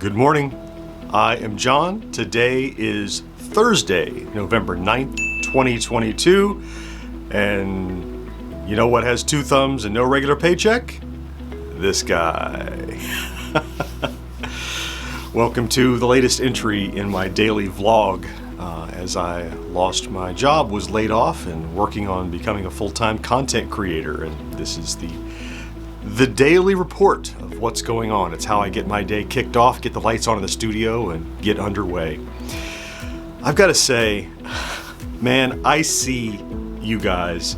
Good morning. I am John. Today is Thursday, November 9th, 2022. And you know what has two thumbs and no regular paycheck? This guy. Welcome to the latest entry in my daily vlog. As I lost my job, was laid off, and working on becoming a full-time content creator. And this is the daily report of what's going on. It's how I get my day kicked off, get the lights on in the studio, and get underway. I've got to say, man, I see you guys,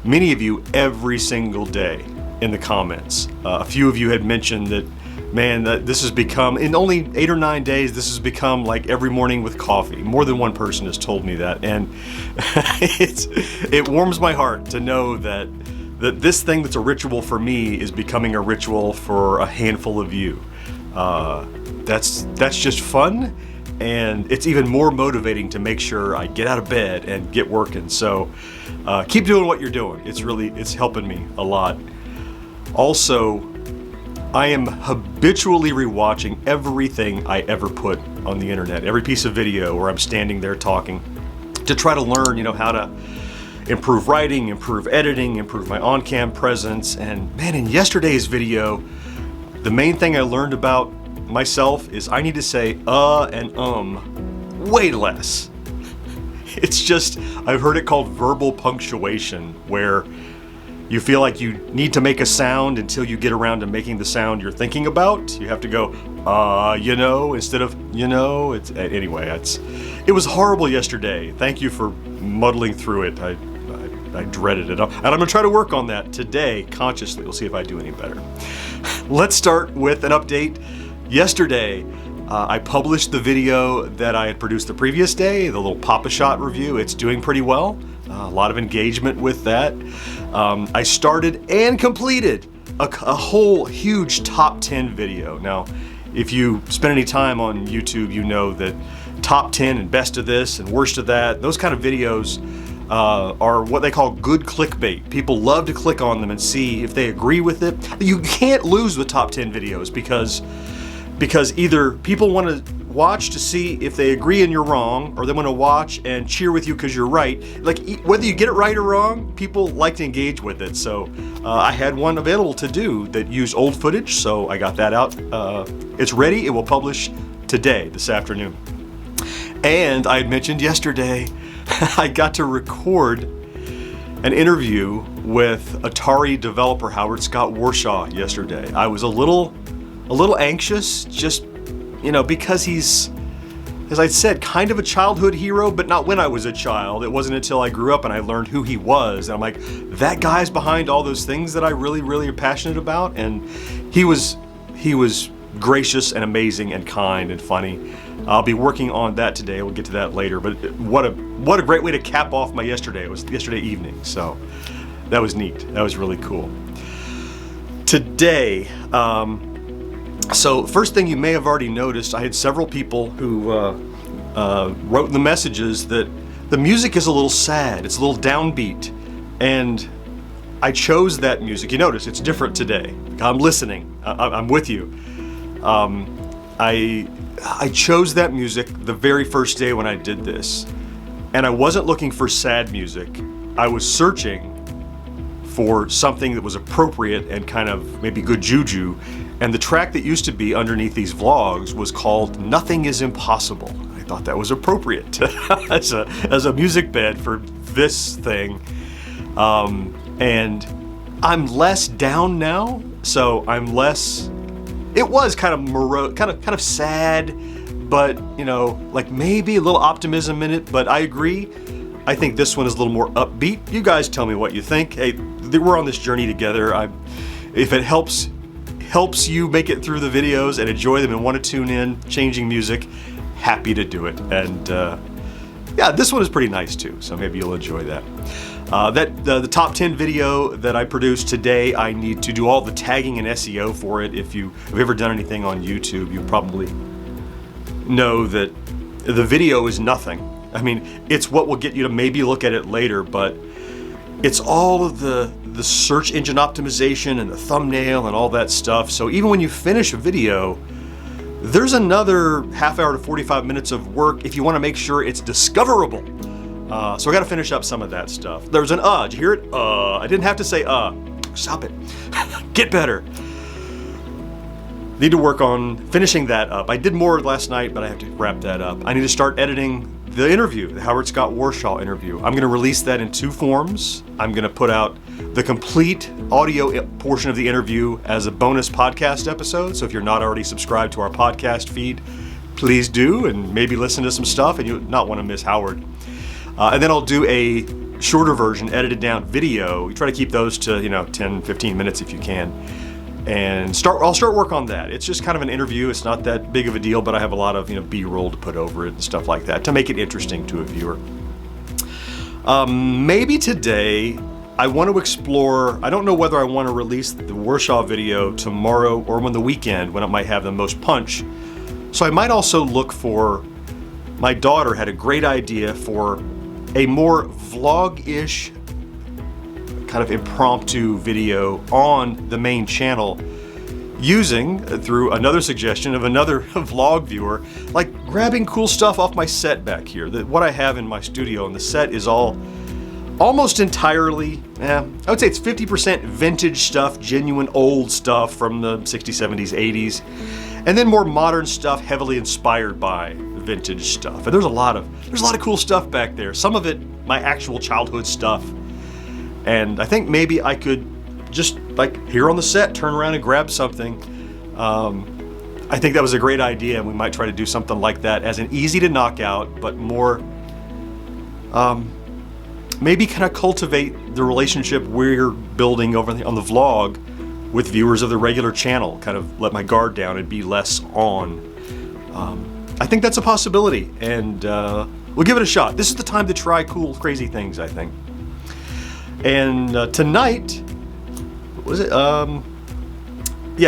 many of you, every single day in the comments. A few of you had mentioned that, man, that this has become, in only 8 or 9 days, this has become like every morning with coffee. More than one person has told me that, and it warms my heart to know that this thing that's a ritual for me is becoming a ritual for a handful of you. That's just fun, and it's even more motivating to make sure I get out of bed and get working. So keep doing what you're doing. It's helping me a lot. Also, I am habitually rewatching everything I ever put on the internet, every piece of video where I'm standing there talking, to try to learn, how to improve writing, improve editing, improve my on-cam presence. And man, in yesterday's video, the main thing I learned about myself is I need to say and way less. It's just, I've heard it called verbal punctuation, where you feel like you need to make a sound until you get around to making the sound you're thinking about. You have to go, instead of, it was horrible yesterday. Thank you for muddling through it. I dreaded it. And I'm gonna try to work on that today, consciously. We'll see if I do any better. Let's start with an update. Yesterday, I published the video that I had produced the previous day, the little Pop-A-Shot review. It's doing pretty well. A lot of engagement with that. I started and completed a whole huge top 10 video. Now, if you spend any time on YouTube, you know that top 10 and best of this and worst of that, those kind of videos are what they call good clickbait. People love to click on them and see if they agree with it. You can't lose with top 10 videos because either people want to watch to see if they agree and you're wrong, or they want to watch and cheer with you because you're right. Like, whether you get it right or wrong, people like to engage with it. So I had one available to do that used old footage, so I got that out. It's ready. It will publish today, this afternoon. And I had mentioned yesterday I got to record an interview with Atari developer Howard Scott Warshaw yesterday. I was a little anxious, just because he's, as I said, kind of a childhood hero, but not when I was a child. It wasn't until I grew up and I learned who he was, and I'm like, that guy's behind all those things that I really, really am passionate about. And he was gracious and amazing and kind and funny. I'll be working on that today. We'll get to that later. But what a great way to cap off my yesterday. It was yesterday evening, so that was neat. That was really cool. Today, so first thing you may have already noticed, I had several people who wrote in the messages that the music is a little sad. It's a little downbeat, and I chose that music. You notice it's different today. I'm listening. I'm with you. I chose that music the very first day when I did this, and I wasn't looking for sad music. I was searching for something that was appropriate and kind of maybe good juju, and the track that used to be underneath these vlogs was called Nothing Is Impossible. I thought that was appropriate as a music bed for this thing. And I'm less down now, so I'm less. It was kind of morose, kind of sad, but like maybe a little optimism in it. But I agree. I think this one is a little more upbeat. You guys tell me what you think. Hey, we're on this journey together. If it helps you make it through the videos and enjoy them and want to tune in, changing music, happy to do it. And yeah, this one is pretty nice too, so maybe you'll enjoy that. The top 10 video that I produced today, I need to do all the tagging and SEO for it. If you have ever done anything on YouTube, you probably know that the video is nothing. I mean, it's what will get you to maybe look at it later, but it's all of the search engine optimization and the thumbnail and all that stuff. So even when you finish a video, there's another half hour to 45 minutes of work if you want to make sure it's discoverable. So I got to finish up some of that stuff. There's an did you hear it? I didn't have to say Stop it. Get better. Need to work on finishing that up. I did more last night, but I have to wrap that up. I need to start editing the interview, the Howard Scott Warshaw interview. I'm going to release that in 2 forms. I'm going to put out the complete audio portion of the interview as a bonus podcast episode. So if you're not already subscribed to our podcast feed, please do, and maybe listen to some stuff, and you'll not want to miss Howard. And then I'll do a shorter version, edited down video. We try to keep those to 10, 15 minutes if you can. And I'll start work on that. It's just kind of an interview. It's not that big of a deal, but I have a lot of B-roll to put over it and stuff like that to make it interesting to a viewer. Maybe today I want to explore. I don't know whether I want to release the Warshaw video tomorrow or on the weekend when it might have the most punch. So I might also look for. My daughter had a great idea for a more vlog-ish kind of impromptu video on the main channel using, through another suggestion of another vlog viewer, like grabbing cool stuff off my set back here. What I have in my studio, and the set is almost entirely, I would say it's 50% vintage stuff, genuine old stuff from the 60s, 70s, 80s, and then more modern stuff heavily inspired by vintage stuff. And there's a lot of cool stuff back there. Some of it my actual childhood stuff. And I think maybe I could just, like, here on the set, turn around and grab something. I think that was a great idea, and we might try to do something like that as an easy to knock out, but more, maybe kind of cultivate the relationship we're building over on the vlog with viewers of the regular channel, kind of let my guard down and be less on. I think that's a possibility, and we'll give it a shot. This is the time to try cool, crazy things, I think. And tonight, what was it?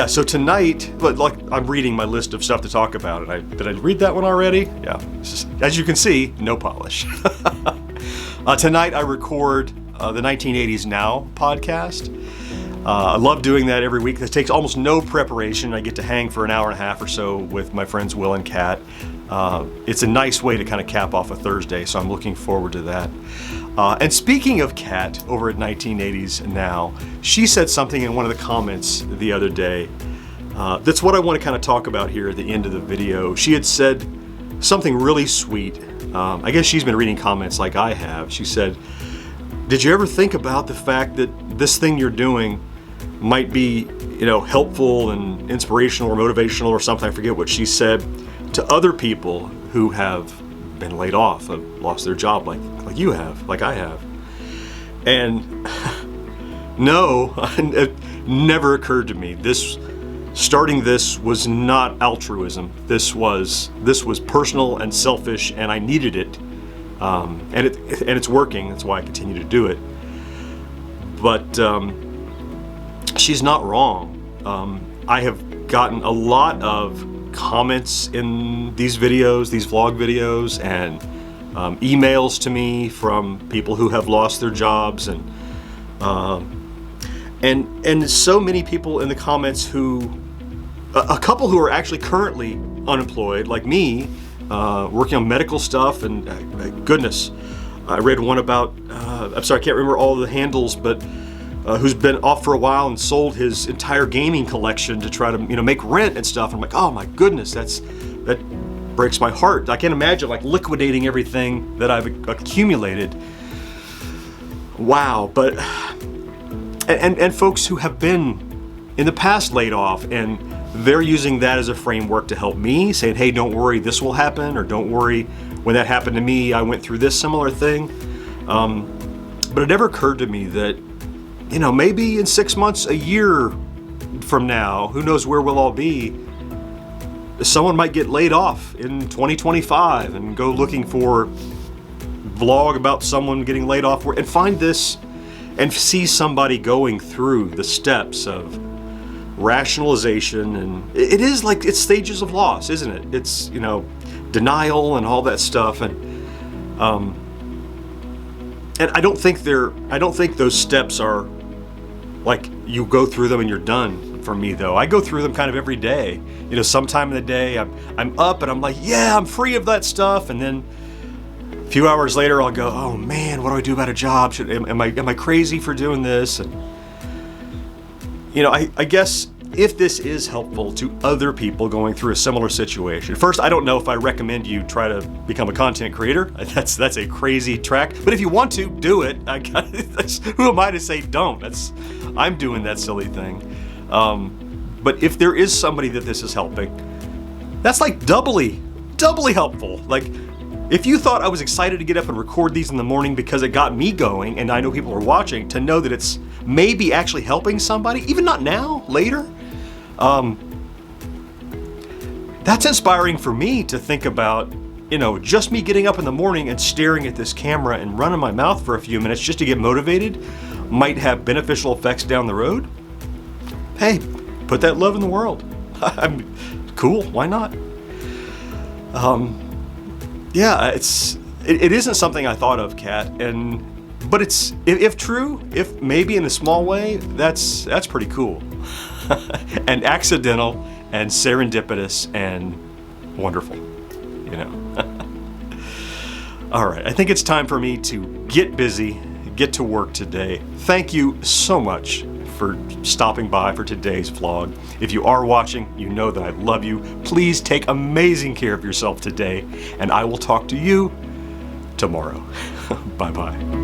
So tonight, like, I'm reading my list of stuff to talk about. And did I read that one already? Yeah. As you can see, no polish. Tonight I record the 1980s Now podcast. I love doing that every week. This takes almost no preparation. I get to hang for an hour and a half or so with my friends Will and Kat. It's a nice way to kind of cap off a Thursday, so I'm looking forward to that. And speaking of Kat over at 1980s Now, she said something in one of the comments the other day. That's what I want to kind of talk about here at the end of the video. She had said something really sweet. I guess she's been reading comments like I have. She said, "Did you ever think about the fact that this thing you're doing might be, helpful and inspirational or motivational or something?" I forget what she said, to other people who have been laid off, have lost their job like you have, like I have. And no, it never occurred to me. Starting this was not altruism. This was personal and selfish, and I needed it. And it's working. That's why I continue to do it. But she's not wrong. I have gotten a lot of comments in these videos, these vlog videos, and emails to me from people who have lost their jobs, and so many people in the comments who, a couple who are actually currently unemployed, like me, working on medical stuff, and goodness, I read one about, I'm sorry, I can't remember all the handles, but who's been off for a while and sold his entire gaming collection to try to, make rent and stuff. I'm like, oh my goodness, that breaks my heart. I can't imagine liquidating everything that I've accumulated. Wow. But and folks who have been in the past laid off, and they're using that as a framework to help me, saying, hey, don't worry, this will happen, or don't worry, when that happened to me, I went through this similar thing. But it never occurred to me that, maybe in 6 months, a year from now, who knows where we'll all be, someone might get laid off in 2025 and go looking for vlog about someone getting laid off and find this and see somebody going through the steps of rationalization. And it's stages of loss, isn't it? It's, denial and all that stuff. And I don't think those steps are like you go through them and you're done. constant for me though. I go through them kind of every day. You know, sometime in the day I'm up and I'm like, yeah, I'm free of that stuff. And then a few hours later I'll go, oh man, what do I do about a job? Am I crazy for doing this? And, you know, I guess if this is helpful to other people going through a similar situation, first, I don't know if I recommend you try to become a content creator. That's a crazy track. But if you want to, do it. Who am I to say don't? I'm doing that silly thing. But if there is somebody that this is helping, that's like doubly helpful. Like, if you thought I was excited to get up and record these in the morning because it got me going and I know people are watching, to know that it's maybe actually helping somebody, even not now, later, that's inspiring for me to think about. You know, just me getting up in the morning and staring at this camera and running my mouth for a few minutes just to get motivated might have beneficial effects down the road. Hey, put that love in the world. I'm cool, why not? Yeah, it isn't something I thought of, Kat, but it's, if true, if maybe in a small way, that's pretty cool. And accidental and serendipitous and wonderful, you know. All right, I think it's time for me to get busy, get to work today. Thank you so much for stopping by for today's vlog. If you are watching, you know that I love you. Please take amazing care of yourself today, and I will talk to you tomorrow. Bye-bye.